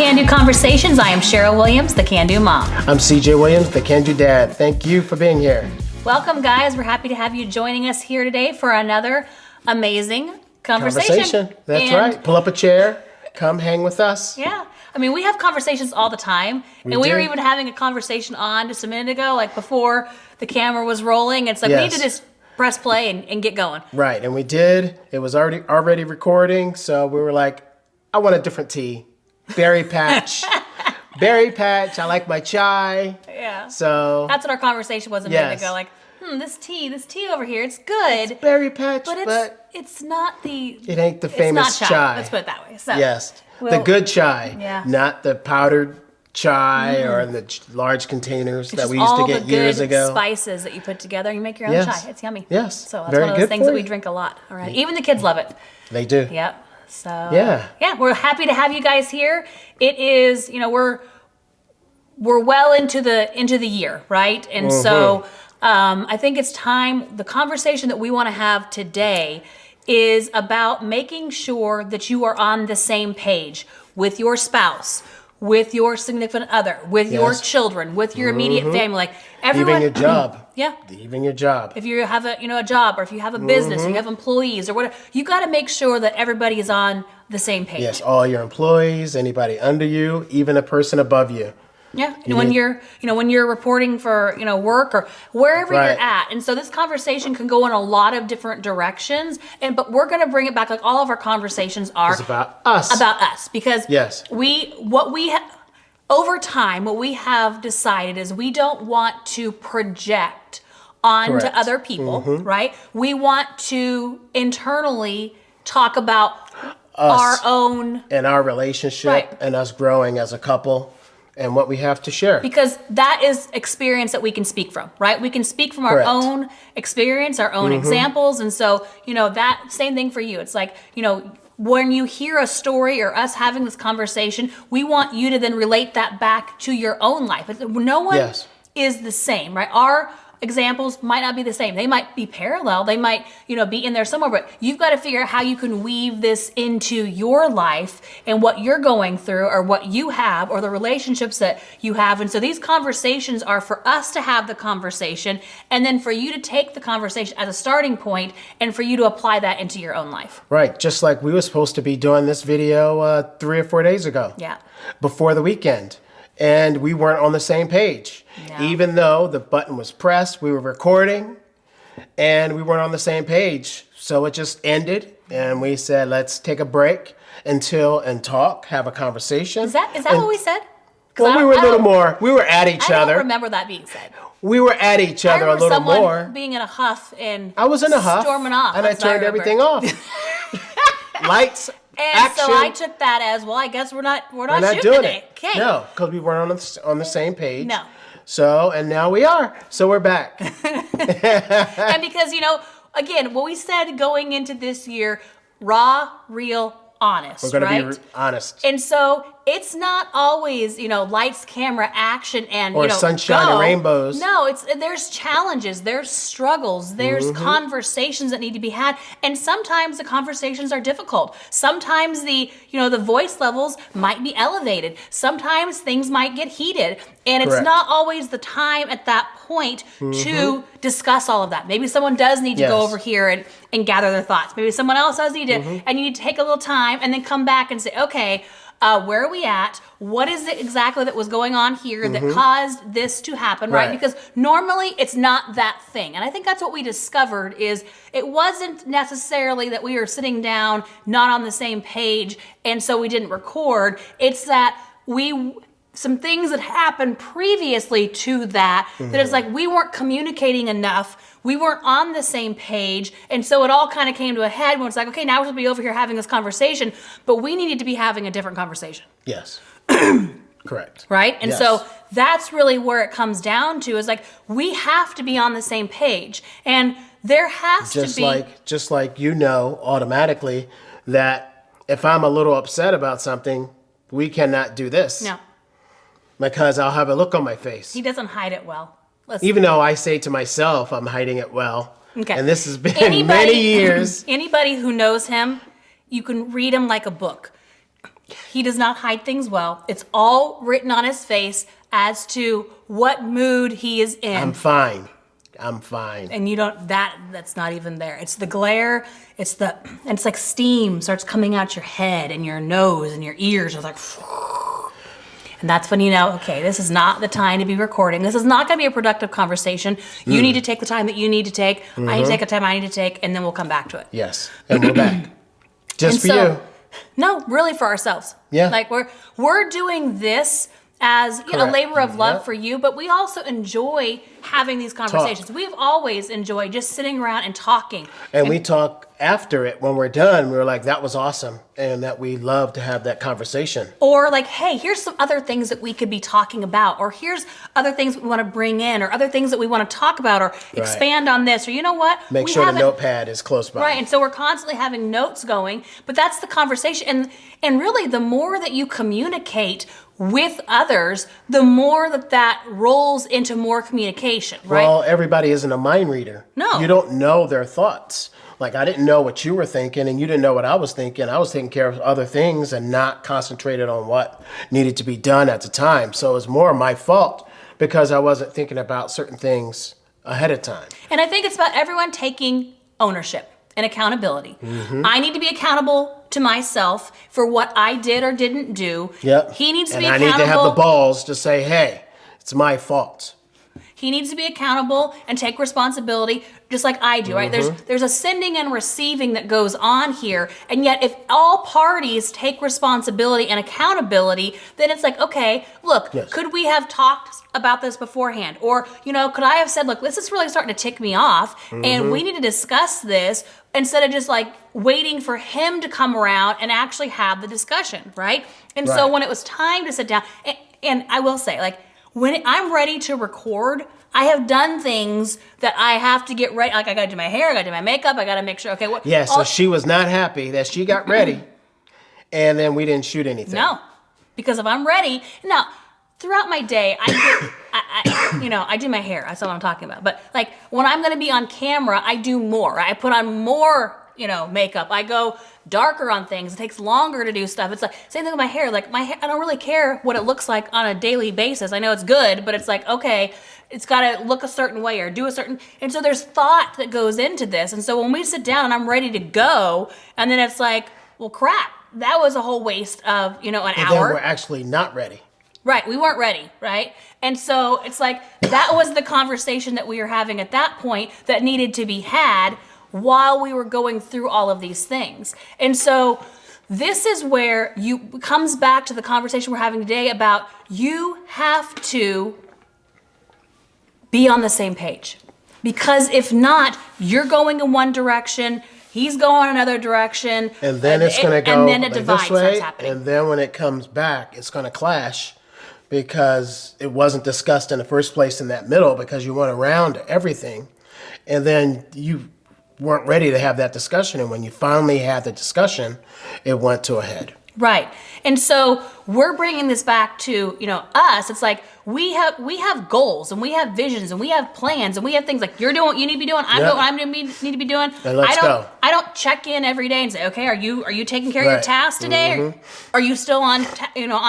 Can-Do Conversations. I am Cheryl Williams, the Can-Do Mom. I'm CJ Williams, the Can-Do Dad. Thank you for being here. Welcome, guys. We're happy to have you joining us here today for another amazing conversation. That's right. Pull up a chair. Come hang with us. Yeah. I mean, we have conversations all the time. We were even having a conversation on just a minute ago, like before the camera was rolling. It's like we need to just press play and get going. Right. And we did. It was already recording. So we were like, I want a different tea. Berry patch. Berry patch. I like my chai. Yeah. So that's what our conversation was a minute ago. Like, this tea over here, it's good. It's berry patch, but it's not the... It ain't the famous chai. Let's put it that way. So, yes. The good chai. Not the powdered chai or in the large containers that we used to get years ago. All the good spices that you put together and you make your own chai. It's yummy. Yes. So that's one of those things that we drink a lot. All right. Even the kids love it. They do. Yep. So we're happy to have you guys here. It is, we're well into the year, right? And so I think it's time. The conversation that we want to have today is about making sure that you are on the same page with your spouse, with your significant other, with your children, with your immediate family, like everyone. Even your job. Yeah. Even your job. If you have a job, or if you have a business, or you have employees or whatever, you got to make sure that everybody is on the same page. Yes, all your employees, anybody under you, even a person above you. Yeah, and when you're reporting for work or wherever you're at, and so this conversation can go in a lot of different directions. But we're going to bring it back, like all of our conversations are. It's about us. About us, because over time, what we have decided is we don't want to project onto other people, right? We want to internally talk about us, our own and our relationship, and us growing as a couple. And what we have to share. Because that is experience that we can speak from, right? We can speak from our own experience, our own examples. And so, that same thing for you. It's like, when you hear a story or us having this conversation, we want you to then relate that back to your own life. No one is the same, right? Our examples might not be the same. They might be parallel. They might, be in there somewhere, but you've got to figure out how you can weave this into your life and what you're going through or what you have or the relationships that you have. And so these conversations are for us to have the conversation and then for you to take the conversation as a starting point and for you to apply that into your own life. Right. Just like we were supposed to be doing this video 3 or 4 days ago. Yeah. Before the weekend. And we weren't on the same page. No. Even though the button was pressed, we were recording, and we weren't on the same page. So it just ended, and we said, let's take a break and talk, have a conversation. Is that what we said? Well, we were a little more. We were at each other. I don't remember that being said. We were at each other a little more. I remember someone being in a huff and I was in a huff, storming off. And I turned everything off. Lights. And action. So I took that as, well, I guess we're not shooting doing today. It. Okay. No, because we weren't on the same page. No. So, and now we are. So we're back. And because, again, what we said going into this year, raw, real, honest. We're going to be honest. And so it's not always, lights, camera, action, and, or sunshine and rainbows. No, there's challenges, there's struggles, there's conversations that need to be had. And sometimes the conversations are difficult. Sometimes the voice levels might be elevated. Sometimes things might get heated. And it's not always the time at that point to discuss all of that. Maybe someone does need to go over here and gather their thoughts. Maybe someone else does need to, and you need to take a little time and then come back and say, okay, where are we at? What is it exactly that was going on here that caused this to happen, right? Because normally it's not that thing. And I think that's what we discovered is it wasn't necessarily that we were sitting down, not on the same page, and so we didn't record. It's that some things that happened previously to that it's like we weren't communicating enough. We weren't on the same page. And so it all kind of came to a head when it's like, okay, now we're going to be over here having this conversation, but we needed to be having a different conversation. Yes. Correct. Right? And so that's really where it comes down to is like, we have to be on the same page. And there has to be... Just like automatically that if I'm a little upset about something, we cannot do this. No. Because I'll have a look on my face. He doesn't hide it well. Even though I say to myself, I'm hiding it well. Okay. And this has been many years. Anybody who knows him, you can read him like a book. He does not hide things well. It's all written on his face as to what mood he is in. I'm fine. I'm fine. And you don't, that's not even there. It's the glare, and it's like steam starts coming out your head and your nose and your ears are like, and that's when you know, okay, this is not the time to be recording. This is not going to be a productive conversation. You need to take the time that you need to take. I need to take the time I need to take, and then we'll come back to it. Yes, and we're back. Just for you. No, really for ourselves. Yeah. Like we're doing this as a labor of love for you, but we also enjoy having these conversations. We've always enjoyed just sitting around and talking. And we talk after it when we're done. We're like, that was awesome. And that we love to have that conversation. Or like, hey, here's some other things that we could be talking about. Or here's other things we want to bring in. Or other things that we want to talk about. Or expand on this. Or you know what? Make sure the notepad is close by. Right. And so we're constantly having notes going. But that's the conversation. And really, the more that you communicate with others, the more that rolls into more communication, right? Well, everybody isn't a mind reader. No. You don't know their thoughts. Like, I didn't know what you were thinking, and you didn't know what I was thinking. I was taking care of other things and not concentrated on what needed to be done at the time. So it was more my fault because I wasn't thinking about certain things ahead of time. And I think it's about everyone taking ownership and accountability. I need to be accountable to myself for what I did or didn't do. Yep. He needs to be and accountable. I need to have the balls to say, hey, it's my fault. He needs to be accountable and take responsibility just like I do, right? There's a sending and receiving that goes on here. And yet if all parties take responsibility and accountability, then it's like, okay, look, could we have talked about this beforehand? Or, could I have said, look, this is really starting to tick me off and we need to discuss this instead of just like waiting for him to come around and actually have the discussion, right? And so when it was time to sit down, and I will say, like, when I'm ready to record, I have done things that I have to get ready. Like I got to do my hair, I got to do my makeup, I got to make sure. Okay, what? Yeah, so she was not happy that she got ready, and then we didn't shoot anything. No, because if I'm ready, now throughout my day, I do my hair. That's what I'm talking about. But like when I'm going to be on camera, I do more. I put on more, makeup. I go darker on things. It takes longer to do stuff. It's like same thing with my hair. Like my hair, I don't really care what it looks like on a daily basis. I know it's good, but it's like, okay, it's got to look a certain way or do a certain, and so there's thought that goes into this. And so when we sit down and I'm ready to go, and then it's like, well, crap, that was a whole waste of, an hour. And then we're actually not ready. Right, we weren't ready, right? And so it's like, that was the conversation that we were having at that point that needed to be had while we were going through all of these things. And so this is where comes back to the conversation we're having today about you have to be on the same page. Because if not, you're going in one direction, he's going another direction. And then it's going to go and then a divide starts happening. And then when it comes back, it's going to clash because it wasn't discussed in the first place in that middle because you went around everything. And then you weren't ready to have that discussion. And when you finally had the discussion, it went to a head. Right. And so we're bringing this back to, us. It's like we have goals and we have visions and we have plans and we have things like you're doing what you need to be doing. I'm doing what I need to be doing. And let's go. I don't check in every day and say, okay, are you taking care of your tasks today? Are you still on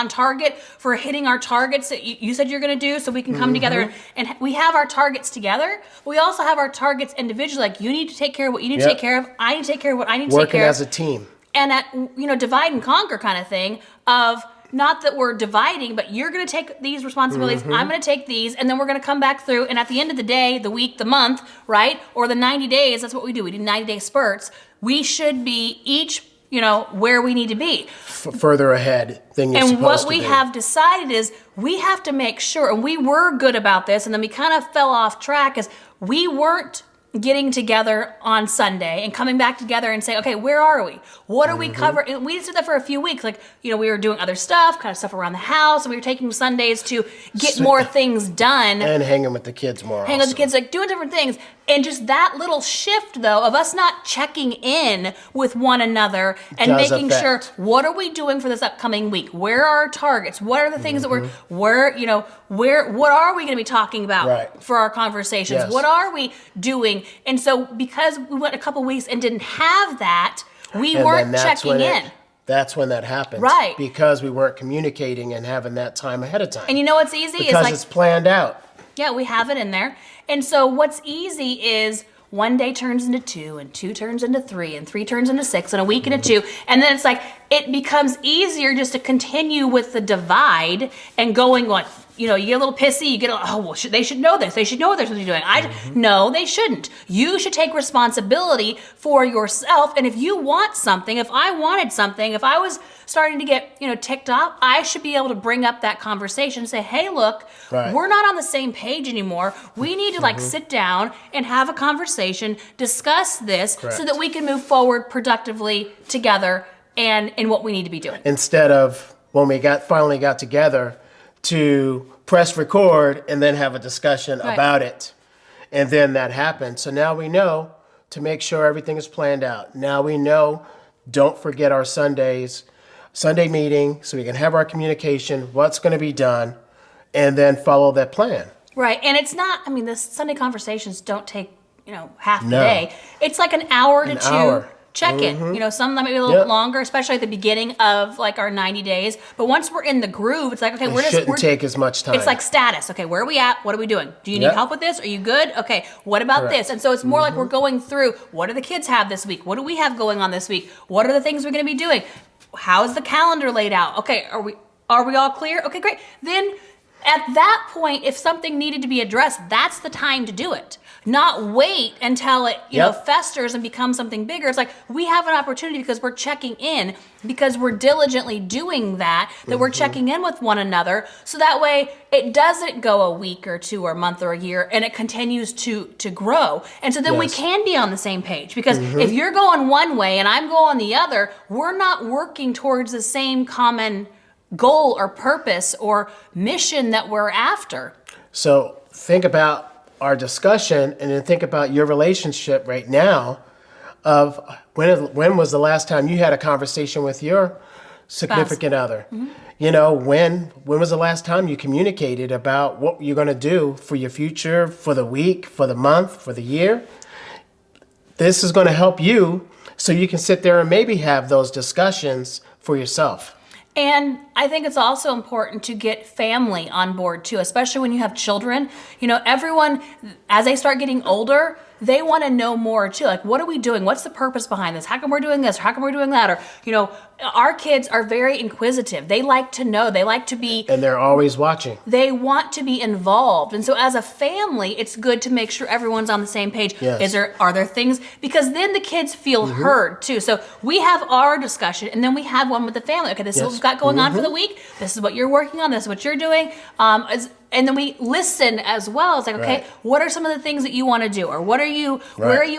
target for hitting our targets that you said you're going to do so we can come together and we have our targets together. But we also have our targets individually. Like you need to take care of what you need to take care of. I need to take care of what I need to take care of. Working as a team. And that, divide and conquer kind of thing of not that we're dividing, but you're going to take these responsibilities, I'm going to take these, and then we're going to come back through. And at the end of the day, the week, the month, right? Or the 90 days, that's what we do. We do 90-day spurts. We should be each, where we need to be. Further ahead than you're supposed to be. And what we have decided is we have to make sure, and we were good about this, and then we kind of fell off track, is we weren't getting together on Sunday and coming back together and saying, okay, where are we? What are we covering? And we just did that for a few weeks. Like, we were doing other stuff, kind of stuff around the house, and we were taking Sundays to get more things done. And hanging with the kids more. Hanging with the kids, like doing different things. And just that little shift, though, of us not checking in with one another and making sure, what are we doing for this upcoming week? Where are our targets? What are the things that what are we going to be talking about for our conversations? Yes. What are we doing? And so because we went a couple weeks and didn't have that, we weren't checking in. That's when that happened. Right. Because we weren't communicating and having that time ahead of time. And you know what's easy? Because is it's planned out. Yeah, we have it in there. And so what's easy is one day turns into two, and two turns into three, and three turns into six, and a week into two. And then it's like, it becomes easier just to continue with the divide and going like, you get a little pissy, you get they should know this. They should know what they're supposed to be doing. No, they shouldn't. You should take responsibility for yourself. And if you want something, if I wanted something, if I was starting to get, ticked off, I should be able to bring up that conversation and say, hey, look, we're not on the same page anymore. We need to sit down and have a conversation, discuss this so that we can move forward productively together and in what we need to be doing. Instead of when we finally got together to press record and then have a discussion about it. And then that happened. So now we know to make sure everything is planned out. Now we know, don't forget our Sunday meeting, so we can have our communication, what's going to be done, and then follow that plan. Right. And it's not, the Sunday conversations don't take, half the day. It's like an hour to two. Check-in. Some might be a little bit longer, especially at the beginning of our 90 days. But once we're in the groove, it's like, okay, it shouldn't take as much time. It's like status. Okay, where are we at? What are we doing? Do you need help with this? Are you good? Okay, what about this? And so it's more like we're going through, what do the kids have this week? What do we have going on this week? What are the things we're going to be doing? How's the calendar laid out? Okay, are we all clear? Okay, great. Then at that point, if something needed to be addressed, that's the time to do it. Not wait until it, festers and becomes something bigger. It's like we have an opportunity because we're checking in, because we're diligently doing that we're checking in with one another. So that way it doesn't go a week or two or a month or a year, and it continues to grow. And so then we can be on the same page, because if you're going one way and I'm going the other, we're not working towards the same common goal or purpose or mission that we're after. So think about our discussion, and then think about your relationship right now of when was the last time you had a conversation with your significant other? When was the last time you communicated about what you're going to do for your future, for the week, for the month, for the year? This is going to help you so you can sit there and maybe have those discussions for yourself. And I think it's also important to get family on board too, especially when you have children. Everyone, as they start getting older, they want to know more too. Like, what are we doing? What's the purpose behind this? How come we're doing this? How come we're doing that? Or, our kids are very inquisitive. They like to know. They like to be... And they're always watching. They want to be involved. And so as a family, it's good to make sure everyone's on the same page. Yes. Are there things... Because then the kids feel heard too. So we have our discussion, and then we have one with the family. Okay, this is what we've got going on for the week. This is what you're working on. This is what you're doing. And then we listen as well. It's like, okay, what are some of the things that you want to do? Or where are you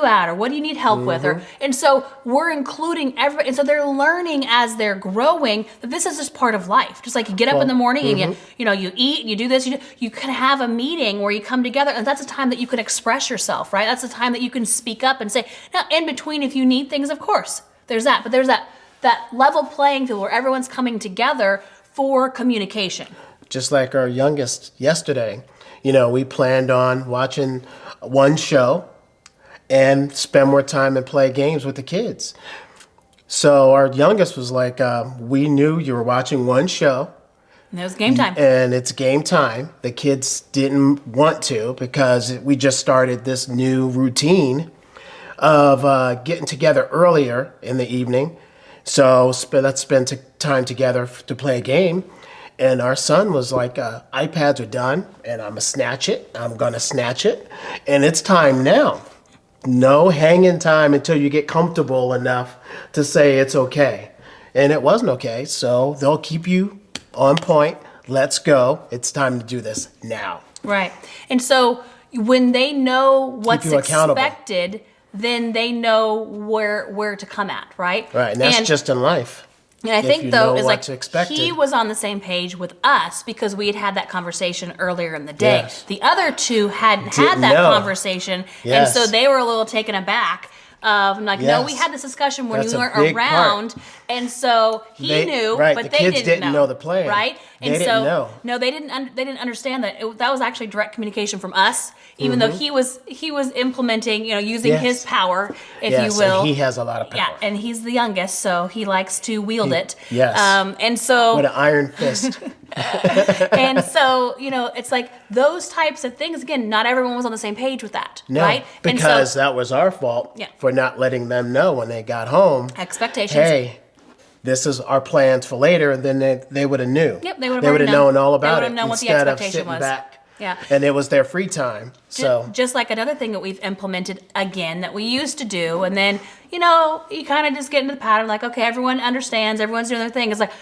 at? Or what do you need help with? And so we're including everybody. And so they're learning as they're growing that this is just part of life. Just like you get up in the morning and you eat, and you do this, you can have a meeting where you come together, and that's a time that you can express yourself, right? That's a time that you can speak up and say, now in between, if you need things, of course, there's that. But there's that level playing field where everyone's coming together for communication. Just like our youngest yesterday, we planned on watching one show and spend more time and play games with the kids. So our youngest was like, we knew you were watching one show. And it was game time. And it's game time. The kids didn't want to, because we just started this new routine of getting together earlier in the evening. So let's spend time together to play a game. And our son was like, iPads are done, and I'm going to snatch it. And it's time now. No hanging time until you get comfortable enough to say it's okay. And it wasn't okay, so they'll keep you on point. Let's go. It's time to do this now. Right. And so when they know what's expected, then they know where to come at, right? Right, and that's just in life. And I think, though, is like he was on the same page with us because we had that conversation earlier in the day. Yes. The other two hadn't had that conversation, and so they were a little taken aback. of like, no, we Yes. had this discussion when That's you a weren't big around, and so he knew, right, but the they kids didn't know the plan. right? They And didn't so know. no, they didn't understand that. That was actually direct communication from us, even though he was implementing, using Yes. his power, if Yes, you will. and he has a lot of power. Yeah, and he's the youngest, so he likes to wield it. yes. And so With an iron fist. and so, it's like those types of things. Again, not everyone was on the same page with that, No, right? because that was our fault Yeah. for not letting them know when they got home. Expectations. Hey, this is our plans for later, and then they would have knew. Yep, they would They would have have known all They about would it have known what the instead of expectation sitting was. back. Yeah. And it was their free time. So Just like another thing that we've implemented again that we used to do, and then you kind of just get into the pattern, like, okay, everyone understands, everyone's doing their thing. It's like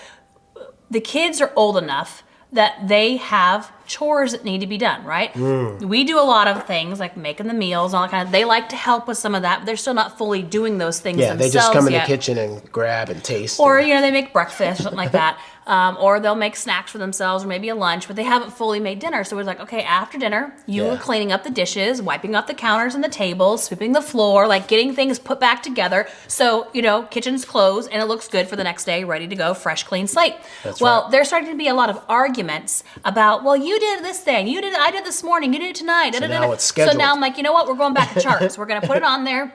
the kids are old enough that they have chores that need to be done, right? We do a lot of things like making the meals, all that kind of. They like to help with some of that, but they're still not fully doing those things yeah, themselves they just come in yet. the kitchen and grab and taste. Or, and, they make breakfast or something like that. Or they'll make snacks for themselves or maybe a lunch, but they haven't fully made dinner. So it's like, okay, after dinner, you Yeah. are cleaning up the dishes, wiping off the counters and the tables, sweeping the floor, like getting things put back together. So, kitchen's closed and it looks good for the next day, ready to go, fresh, clean slate. That's well, right. there's starting to be a lot of arguments about, well, you did this thing, I did this morning, you did it tonight. So da-da-da-da. now it's scheduled. So now I'm like, you know what? We're going back to charts. We're going to put it on there.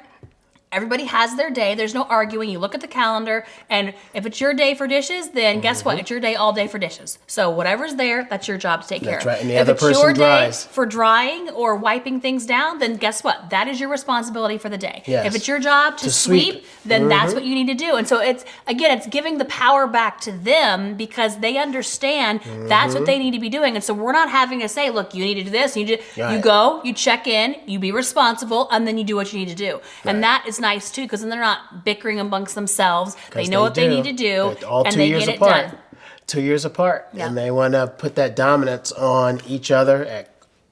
Everybody has their day. There's no arguing. You look at the calendar, and if it's your day for dishes, then guess what? It's your day all day for dishes. So whatever's there, that's your job to take care of. That's right, and the if other it's your person day dries. for drying or wiping things down, then guess what? That is your responsibility for the day. Yes. If it's your job to sweep, then that's what you need to do. And so it's giving the power back to them because they understand that's what they need to be doing. And so we're not having to say, look, you need to do this. You Right. go, you check in, you be responsible, and then you do what you need to do. And Right. that is nice too, because then they're not bickering amongst themselves. They 'cause know what they need to do, They're all and 2 they years get apart. it done. 2 years apart. Yeah. And they want to put that dominance on each other at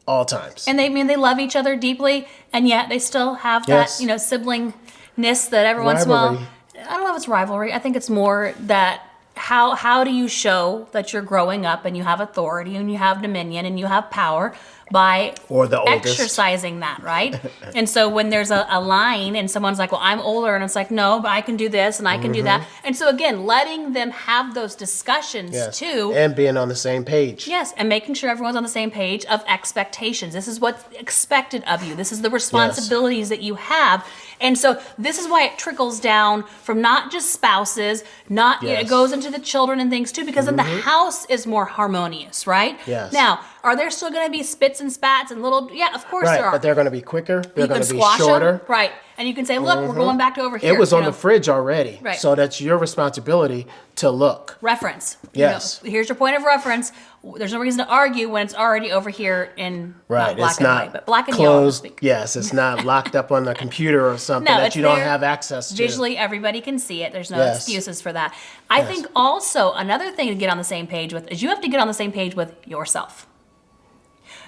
all times. And they love each other deeply, and yet they still have Yes. that siblingness that every once in a while. Rivalry. I don't know if it's rivalry. I think it's more that how do you show that you're growing up and you have authority and you have dominion and you have power by Or the oldest. exercising that, right? And so when there's a line and someone's like, well, I'm older, and it's like, no, but I can do this and I can do that. And so again, letting them have those discussions Yes. too. And being on the same page. Yes, and making sure everyone's on the same page of expectations. This is what's expected of you. This is the responsibilities that you have. And so this is why it trickles down from not just spouses, it goes into the children and things too, because then the house is more harmonious, right? Yes. Now, are there still going to be spits and spats and little, yeah, of course Right, there are. but they're going to be quicker. They're You going can to be squash shorter. them, right? And you can say, look, we're going back to over here. It was on the fridge already. Right. So that's your responsibility to look. Reference. Yes. Here's your point of reference. There's no reason to argue when it's already over here in Right. not black It's and not white, but black and yellow. to closed. speak. Yes, it's not locked up on the computer or something No, that it's you don't there. have access to. Visually, everybody can see it. There's no Yes. excuses for that. I think also another thing to get on the same page with is you have to get on the same page with yourself.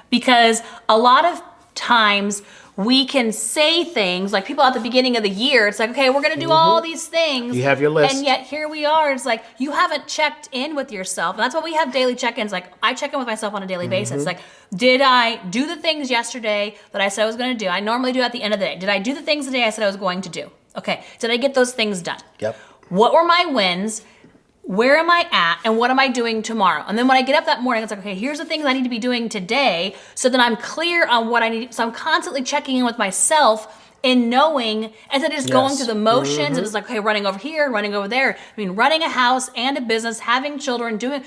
Because a lot of times we can say things like people at the beginning of the year, it's like, okay, we're going to do all these things. You have your list. And yet here we are. It's like you haven't checked in with yourself. And that's why we have daily check-ins. Like I check in with myself on a daily basis. Like, did I do the things yesterday that I said I was going to do? I normally do at the end of the day. Did I do the things today I said I was going to do? Okay. Did I get those things done? Yep. What were my wins? Where am I at and what am I doing tomorrow? And then when I get up that morning, it's like, okay, here's the things I need to be doing today so that I'm clear on what I need. So I'm constantly checking in with myself and knowing, instead of just going through the motions, and it's like, okay, running over here, running over there. I mean, running a house and a business, having children, doing,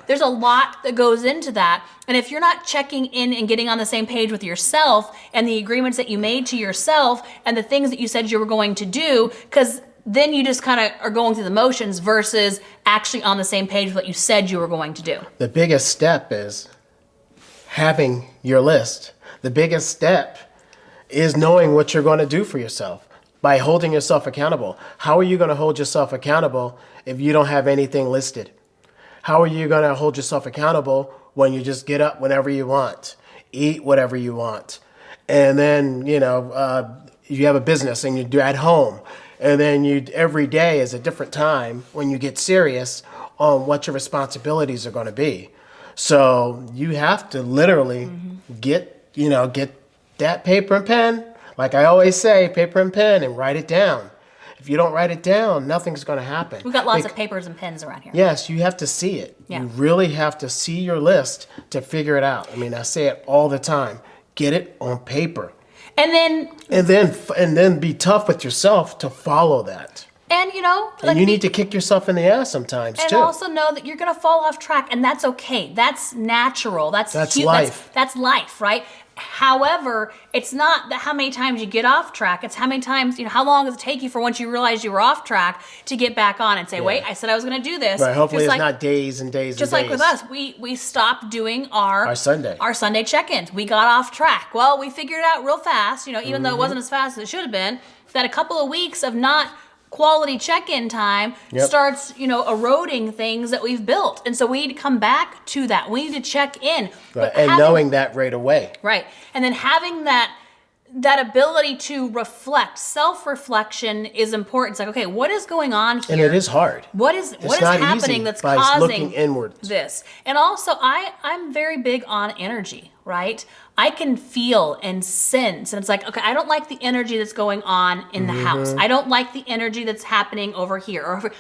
there's a lot that goes into that. And if you're not checking in and getting on the same page with yourself and the agreements that you made to yourself and the things that you said you were going to do, because then you just kind of are going through the motions versus actually on the same page with what you said you were going to do. The biggest step is having your list. The biggest step is knowing what you're going to do for yourself by holding yourself accountable. How are you going to hold yourself accountable if you don't have anything listed? How are you going to hold yourself accountable when you just get up whenever you want, eat whatever you want, and then, you have a business and you do at home, and then every day is a different time when you get serious on what your responsibilities are going to be. So you have to literally get that paper and pen, Like I always say, paper and pen and write it down. If you don't write it down, nothing's going to happen. We've got lots of papers and pens around here. Yes, you have to see it. Yeah. You really have to see your list to figure it out. I mean, I say it all the time. Get it on paper. And then be tough with yourself to follow that. And you know, And you need to kick yourself in the ass sometimes and too. also know that you're going to fall off track, and that's okay. That's natural. That's life. That's life, right? However, it's not that how many times you get off track. It's how many times, you know, how long does it take you for once you realize you were off track to get back on and say, wait, I said I was going to do this. Right. Hopefully Just it's not days and days Just and like days. with us, we stopped doing our Sunday check-ins. We got off track. Well, we figured it out real fast, you know, even though it wasn't as fast as it should have been, that a couple of weeks of not quality check-in time starts, you know, eroding things that we've built. And so we need to come back to that. We need to check in. Right. And knowing that right away. Right. And then having that ability to reflect, self-reflection is important. It's like, okay, what is going on here? And it is hard. What is happening that's causing looking inwards. this? And also, I'm very big on energy, right? I can feel and sense, and it's like, okay, I don't like the energy that's going on in the house. I don't like the energy that's happening over here. Or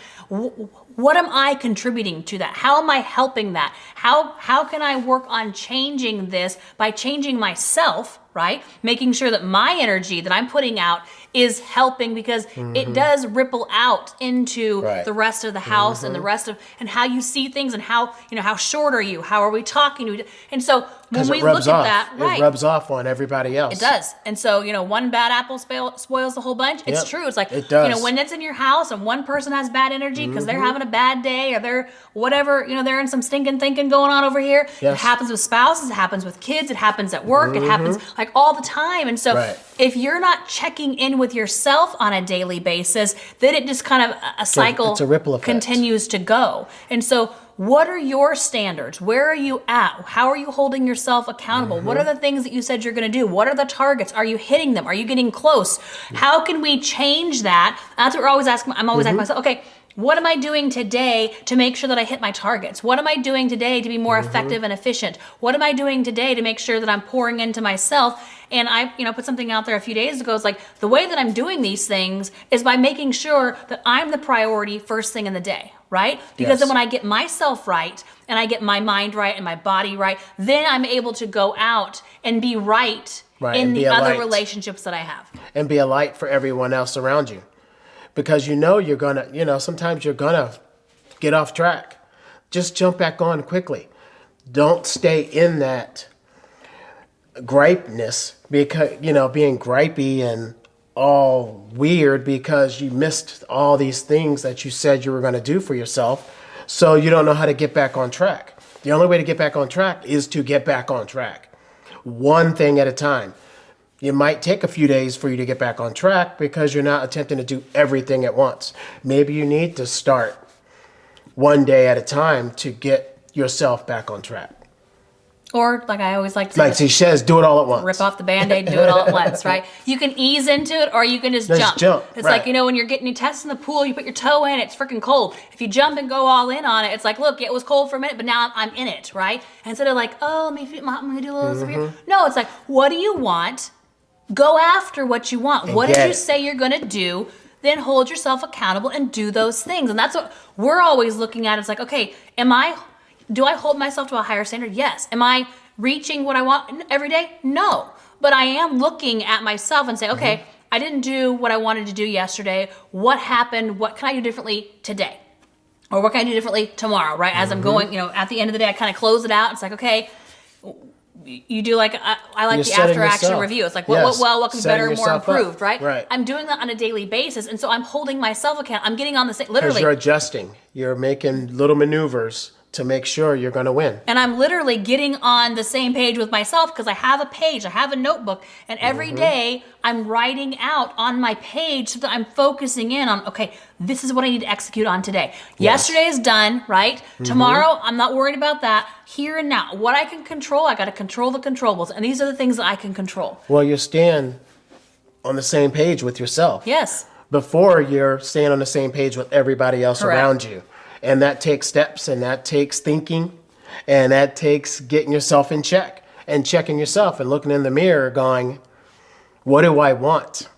what am I contributing to that? How am I helping that? How can I work on changing this by changing myself, right? Making sure that my energy that I'm putting out is helping, because it does ripple out into the rest of the house and the rest of, and how you see things, and how, you know, how short are you? How are we talking to each? And so when we look at that, it rubs off on everybody else. It does. And so, you know, one bad apple spoils the whole bunch. It's true. It's like, it does. You know, when it's in your house and one person has bad energy because they're having a bad day, or they're whatever, you know, they're in some stinking thinking going on over here. It happens with spouses. It happens with kids. It happens at work. It happens like all the time. And so if you're not checking in with yourself on a daily basis, then it just kind of a cycle, it's a ripple effect, continues to go. And so what are your standards? Where are you at? How are you holding yourself accountable? What are the things that you said you're going to do? What are the targets? Are you hitting them? Are you getting close? How can we change that? That's what we're always asking. I'm always asking myself, okay, what am I doing today to make sure that I hit my targets? What am I doing today to be more effective and efficient? What am I doing today to make sure that I'm pouring into myself? And I, you know, put something out there a few days ago. It's like, the way that I'm doing these things is by making sure that I'm the priority first thing in the day, right? Because then when I get myself right, and I get my mind right and my body right, then I'm able to go out and be right in the other relationships that I have. And be a light for everyone else around you. Because you know you're gonna, you know, sometimes you're gonna get off track. Just jump back on quickly. Don't stay in that gripeness, because, you know, being gripey and all weird because you missed all these things that you said you were going to do for yourself. So you don't know how to get back on track. The only way to get back on track is to get back on track. One thing at a time. It might take a few days for you to get back on track because you're not attempting to do everything at once. Maybe you need to start one day at a time to get yourself back on track. Or, like I always like to say, she says, do it all at once. Rip off the Band-Aid and do it all at once, right? You can ease into it, or you can just jump. It's like, you know, when you're getting your tests in the pool, you put your toe in, it's freaking cold. If you jump and go all in on it, it's like, look, it was cold for a minute, but now I'm in it, right? And instead of like, oh, let me do a little severe. No, it's like, what do you want? Go after what you want. And what did you say you're going to do? Then hold yourself accountable and do those things. And that's what we're always looking at. It's like, okay, do I hold myself to a higher standard? Yes. Am I reaching what I want every day? No. But I am looking at myself and say, okay, I didn't do what I wanted to do yesterday. What happened? What can I do differently today? Or what can I do differently tomorrow, right? As I'm going, you know, at the end of the day, I kind of close it out. It's like, okay, you do like, I like the after action review. It's like, what can be better, more improved, right? I'm doing that on a daily basis. And so I'm holding myself accountable. I'm getting on the same, literally. Because you're adjusting. You're making little maneuvers to make sure you're going to win. And I'm literally getting on the same page with myself, because I have a page, I have a notebook, and every day I'm writing out on my page so that I'm focusing in on, okay, this is what I need to execute on today. Yesterday is done, right? Tomorrow, I'm not worried about that. Here and now, what I can control, I got to control the controllables. And these are the things that I can control. Well, you're staying on the same page with yourself. Yes. Before, you're staying on the same page with everybody else around you. And that takes steps, and that takes thinking, and that takes getting yourself in check and checking yourself and looking in the mirror going, What do I want?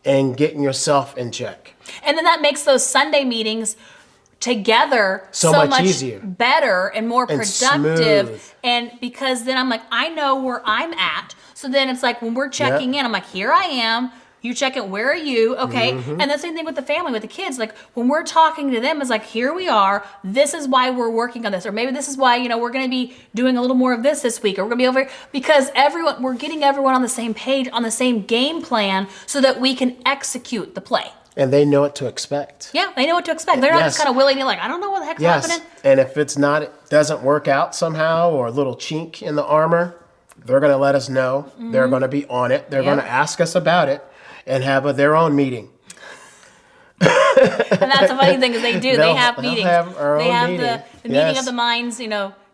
And getting yourself in check. And then that makes those Sunday meetings together so much easier, better and more and productive. smooth. And because then I'm like, I know where I'm at. So then it's like when we're checking in, I'm like, here I am. You check it, where are you? Okay. And the same thing with the family, with the kids. Like when we're talking to them, it's like, here we are. This is why we're working on this. Or maybe this is why, we're going to be doing a little more of this week. Or we're going to be over here. Because we're getting everyone on the same page, on the same game plan so that we can execute the play. And they know what to expect. Yeah, they know what to expect. They're not just kind of willy-nilly like, I don't know what the heck's happening. And if it doesn't work out somehow, or a little chink in the armor, they're going to let us know. They're going to be on it. They're going to ask us about it and have their own meeting. And that's the funny thing is they do. They have meetings. Have our they own have meeting. the meeting of the minds,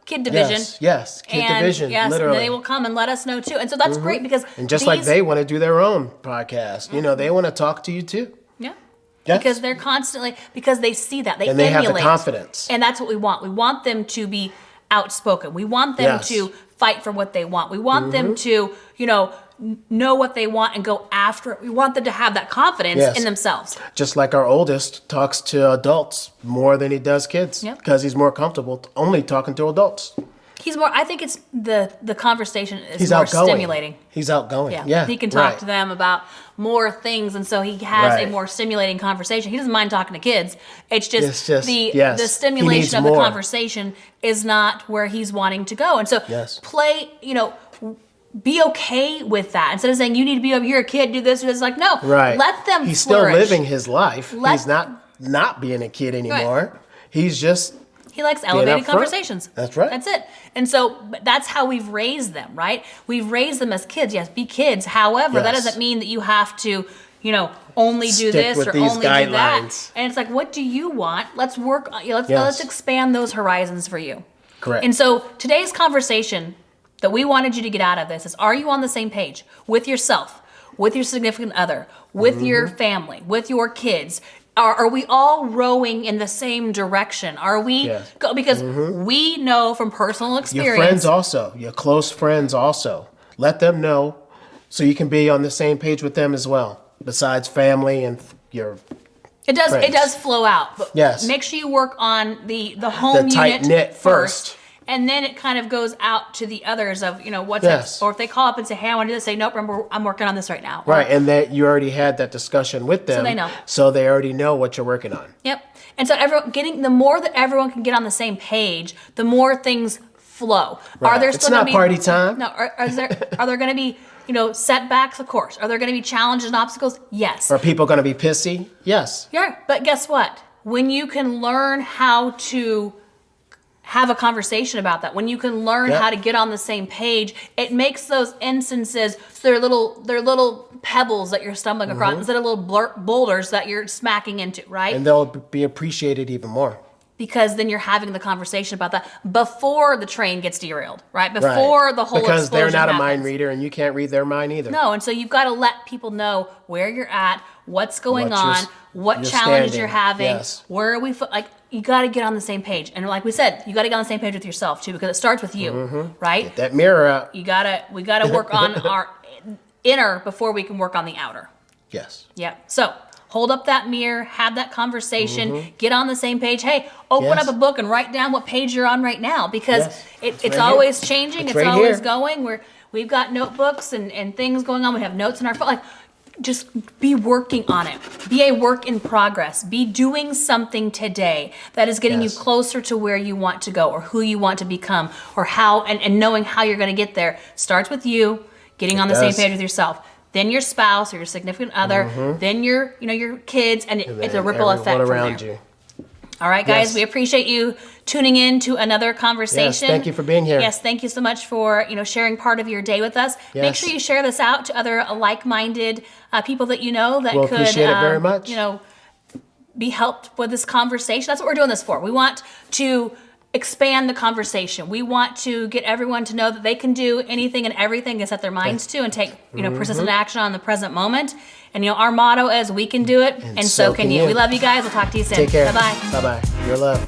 kid division. Yes, kid division, yes, literally. And they will come and let us know too. And so that's great because and just like they want to do their own podcast, they want to talk to you too. Yeah. Yes. Because they're constantly, because they see that. They emulate. have the confidence. And that's what we want. We want them to be outspoken. We want them to fight for what they want. We want them to, know what they want and go after it. We want them to have that confidence in themselves. Just like our oldest talks to adults more than he does kids. Because he's more comfortable only talking to adults. I think it's the conversation is he's more outgoing. Stimulating. He's outgoing. Yeah. He can talk to them about more things, and so he has a more stimulating conversation. He doesn't mind talking to kids. It's just the stimulation of the conversation is not where he's wanting to go. And so play, be okay with that. Instead of saying you need to be over here, kid, do this, it's like, no, let them He's flourish. still living his life. He's not being a kid anymore. Right. He's just he likes elevated conversations. That's right. That's it. And so that's how we've raised them, right? We've raised them as kids. Yes, be kids. However, that doesn't mean that you have to, only do stick this with or these only guidelines. do that. And it's like, what do you want? Let's work. Let's expand those horizons for you. Correct. And so today's conversation that we wanted you to get out of this is: are you on the same page with yourself, with your significant other, with your family, with your kids? Are we all rowing in the same direction? Are we? Because we know from personal experience. Your friends also, your close friends also. Let them know so you can be on the same page with them as well. Besides family and your friends. It does flow out. But make sure you work on the home tight unit knit first. And then it kind of goes out to the others of, what's next. Or if they call up and say, hey, I want to do this, say, nope, remember, I'm working on this right now. Right, and that you already had that discussion with them. So they know. So they already know what you're working on. Yep. And so the more that everyone can get on the same page, the more things flow. Right. Are there it's still not gonna be, party time. No. Are there going to be, setbacks? Of course. Are there going to be challenges and obstacles? Yes. Are people going to be pissy? Yes. Yeah. But guess what? When you can learn how to have a conversation about that, when you can learn how to get on the same page, it makes those instances so they're little pebbles that you're stumbling across instead of little boulders that you're smacking into, right? And they'll be appreciated even more. Because then you're having the conversation about that before the train gets derailed, right? Before the whole because they're not happens. a mind reader and you can't read their mind either. No, and so you've got to let people know where you're at, what's going on, what challenges you're having, where are we, you got to get on the same page. And like we said, you got to get on the same page with yourself too, because it starts with you, right? Get that mirror out. We got to work on our inner before we can work on the outer. Yes. Yep. So hold up that mirror, have that conversation, get on the same page. Hey, open up a book and write down what page you're on right now, because it's always changing. It's always going. We've got notebooks and things going on. We have notes in our phone. Just be working on it. Be a work in progress. Be doing something today that is getting you closer to where you want to go or who you want to become or how, and knowing how you're going to get there. Starts with you, getting on the same page with yourself. Then your spouse or your significant other, then your kids, and it's a ripple effect around from there. you. All right, guys, we appreciate you tuning in to another conversation. Yes, thank you for being here. Yes, thank you so much for sharing part of your day with us. Yes. Make sure you share this out to other like-minded people that you know that we'll could appreciate it very much. Be helped with this conversation. That's what we're doing this for. We want to expand the conversation. We want to get everyone to know that they can do anything and everything they set their minds to and take persistent action on the present moment. And our motto is we can do it, and so can you. We love you guys. We'll talk to you soon. Take care. Bye-bye. Bye-bye. Your love.